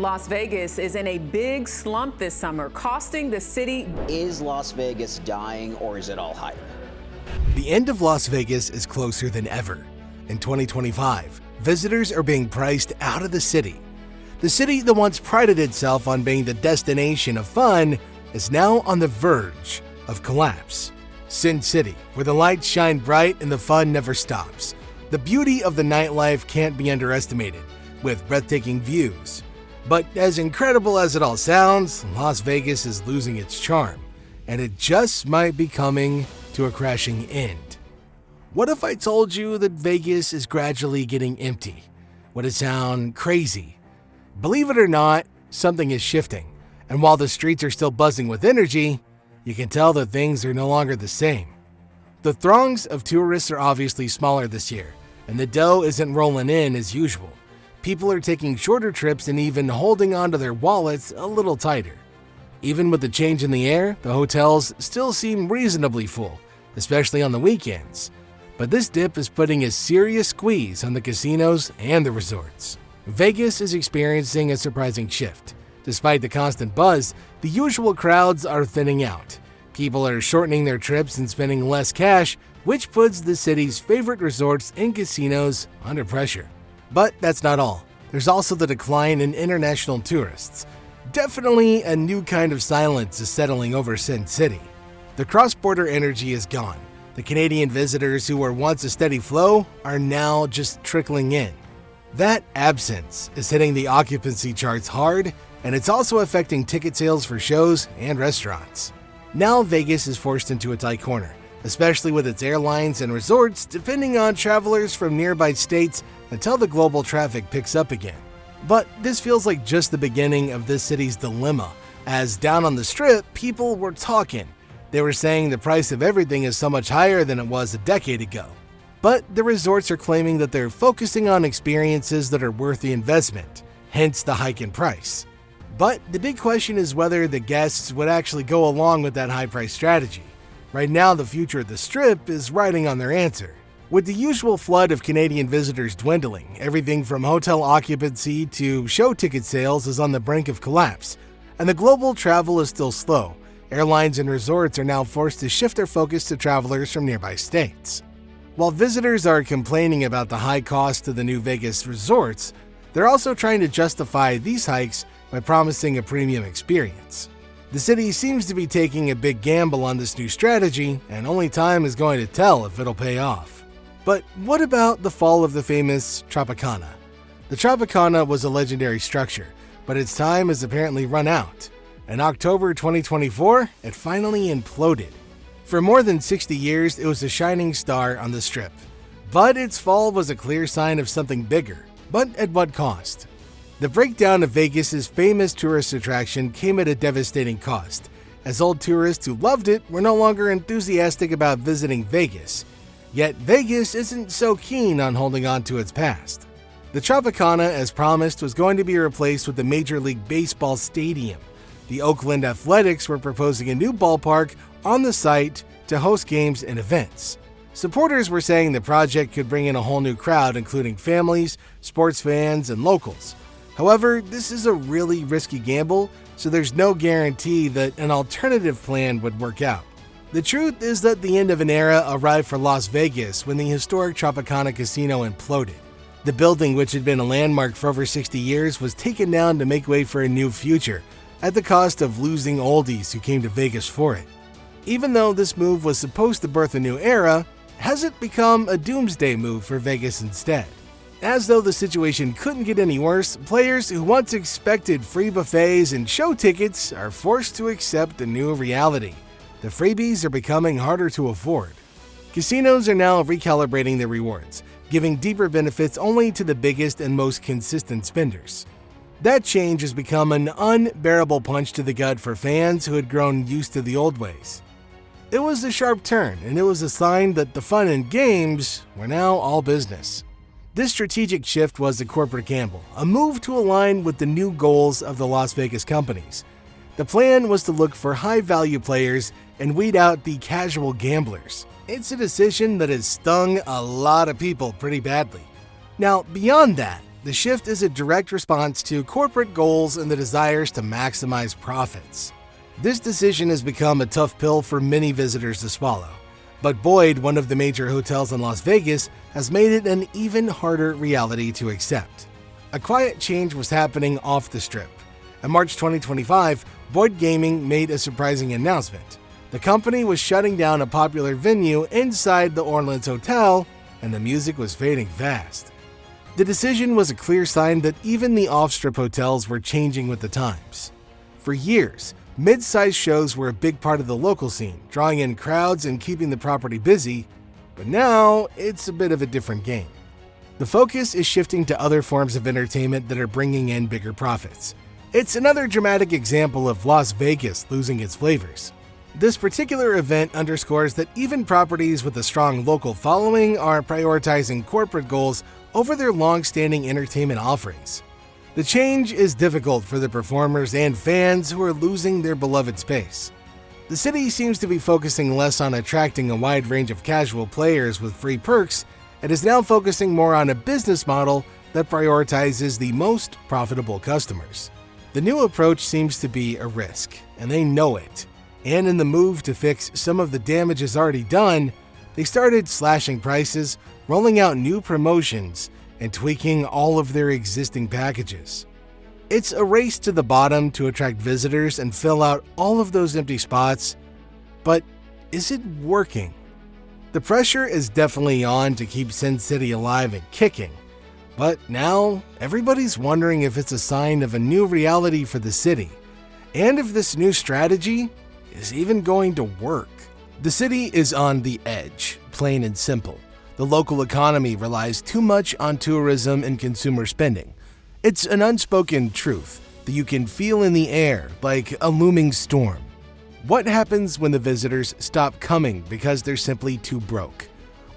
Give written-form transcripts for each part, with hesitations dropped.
Las Vegas is in a big slump this summer, costing the city. Is Las Vegas dying, or is it all hype? The end of Las Vegas is closer than ever. In 2025, visitors are being priced out of the city. The city that once prided itself on being the destination of fun is now on the verge of collapse. Sin City, where the lights shine bright and the fun never stops. The beauty of the nightlife can't be underestimated, with breathtaking views. But as incredible as it all sounds, Las Vegas is losing its charm, and it just might be coming to a crashing end. What if I told you that Vegas is gradually getting empty? Would it sound crazy? Believe it or not, something is shifting, and while the streets are still buzzing with energy, you can tell that things are no longer the same. The throngs of tourists are obviously smaller this year, and the dough isn't rolling in as usual. People are taking shorter trips and even holding onto their wallets a little tighter. Even with the change in the air, the hotels still seem reasonably full, especially on the weekends. But this dip is putting a serious squeeze on the casinos and the resorts. Vegas is experiencing a surprising shift. Despite the constant buzz, the usual crowds are thinning out. People are shortening their trips and spending less cash, which puts the city's favorite resorts and casinos under pressure. But that's not all. There's also the decline in international tourists. Definitely a new kind of silence is settling over Sin City. The cross-border energy is gone. The Canadian visitors who were once a steady flow are now just trickling in. That absence is hitting the occupancy charts hard, and it's also affecting ticket sales for shows and restaurants. Now Vegas is forced into a tight corner, especially with its airlines and resorts depending on travelers from nearby states until the global traffic picks up again. But this feels like just the beginning of this city's dilemma, as down on the Strip, people were talking. They were saying the price of everything is so much higher than it was a decade ago. But the resorts are claiming that they're focusing on experiences that are worth the investment, hence the hike in price. But the big question is whether the guests would actually go along with that high price strategy. Right now, the future of the Strip is riding on their answer. With the usual flood of Canadian visitors dwindling, everything from hotel occupancy to show ticket sales is on the brink of collapse, and the global travel is still slow. Airlines and resorts are now forced to shift their focus to travelers from nearby states. While visitors are complaining about the high cost of the new Vegas resorts, they're also trying to justify these hikes by promising a premium experience. The city seems to be taking a big gamble on this new strategy, and only time is going to tell if it'll pay off. But what about the fall of the famous Tropicana? The Tropicana was a legendary structure, but its time has apparently run out. In October 2024, it finally imploded. For more than 60 years, it was a shining star on the Strip. But its fall was a clear sign of something bigger. But at what cost? The breakdown of Vegas's famous tourist attraction came at a devastating cost, as old tourists who loved it were no longer enthusiastic about visiting Vegas. Yet Vegas isn't so keen on holding on to its past. The Tropicana, as promised, was going to be replaced with the Major League Baseball stadium. The Oakland Athletics were proposing a new ballpark on the site to host games and events. Supporters were saying the project could bring in a whole new crowd, including families, sports fans, and locals. However, this is a really risky gamble, so there's no guarantee that an alternative plan would work out. The truth is that the end of an era arrived for Las Vegas when the historic Tropicana Casino imploded. The building, which had been a landmark for over 60 years, was taken down to make way for a new future, at the cost of losing oldies who came to Vegas for it. Even though this move was supposed to birth a new era, has it become a doomsday move for Vegas instead? As though the situation couldn't get any worse, players who once expected free buffets and show tickets are forced to accept a new reality. The freebies are becoming harder to afford. Casinos are now recalibrating their rewards, giving deeper benefits only to the biggest and most consistent spenders. That change has become an unbearable punch to the gut for fans who had grown used to the old ways. It was a sharp turn, and it was a sign that the fun and games were now all business. This strategic shift was a corporate gamble, a move to align with the new goals of the Las Vegas companies. The plan was to look for high-value players and weed out the casual gamblers. It's a decision that has stung a lot of people pretty badly. Now, beyond that, the shift is a direct response to corporate goals and the desires to maximize profits. This decision has become a tough pill for many visitors to swallow, but Boyd, one of the major hotels in Las Vegas, has made it an even harder reality to accept. A quiet change was happening off the Strip. In March 2025, Boyd Gaming made a surprising announcement. The company was shutting down a popular venue inside the Orleans Hotel, and the music was fading fast. The decision was a clear sign that even the off-strip hotels were changing with the times. For years, mid-sized shows were a big part of the local scene, drawing in crowds and keeping the property busy, but now it's a bit of a different game. The focus is shifting to other forms of entertainment that are bringing in bigger profits. It's another dramatic example of Las Vegas losing its flavors. This particular event underscores that even properties with a strong local following are prioritizing corporate goals over their long-standing entertainment offerings. The change is difficult for the performers and fans who are losing their beloved space. The city seems to be focusing less on attracting a wide range of casual players with free perks and is now focusing more on a business model that prioritizes the most profitable customers. The new approach seems to be a risk, and they know it. And in the move to fix some of the damages already done, they started slashing prices, rolling out new promotions, and tweaking all of their existing packages. It's a race to the bottom to attract visitors and fill out all of those empty spots, but is it working? The pressure is definitely on to keep Sin City alive and kicking, but now everybody's wondering if it's a sign of a new reality for the city, and if this new strategy is even going to work. The city is on the edge, plain and simple. The local economy relies too much on tourism and consumer spending. It's an unspoken truth that you can feel in the air like a looming storm. What happens when the visitors stop coming because they're simply too broke?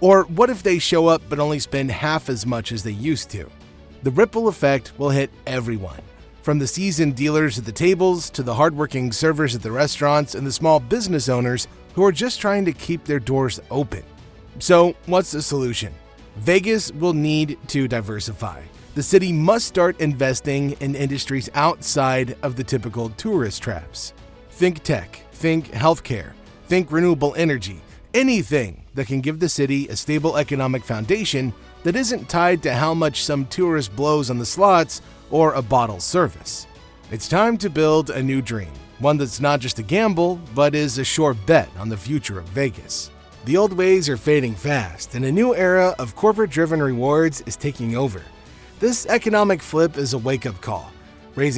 Or what if they show up but only spend half as much as they used to? The ripple effect will hit everyone, from the seasoned dealers at the tables to the hardworking servers at the restaurants and the small business owners who are just trying to keep their doors open. So, what's the solution? Vegas will need to diversify. The city must start investing in industries outside of the typical tourist traps. Think tech, think healthcare, think renewable energy, anything that can give the city a stable economic foundation that isn't tied to how much some tourist blows on the slots or a bottle service. It's time to build a new dream, one that's not just a gamble, but is a sure bet on the future of Vegas. The old ways are fading fast, and a new era of corporate-driven rewards is taking over. This economic flip is a wake-up call,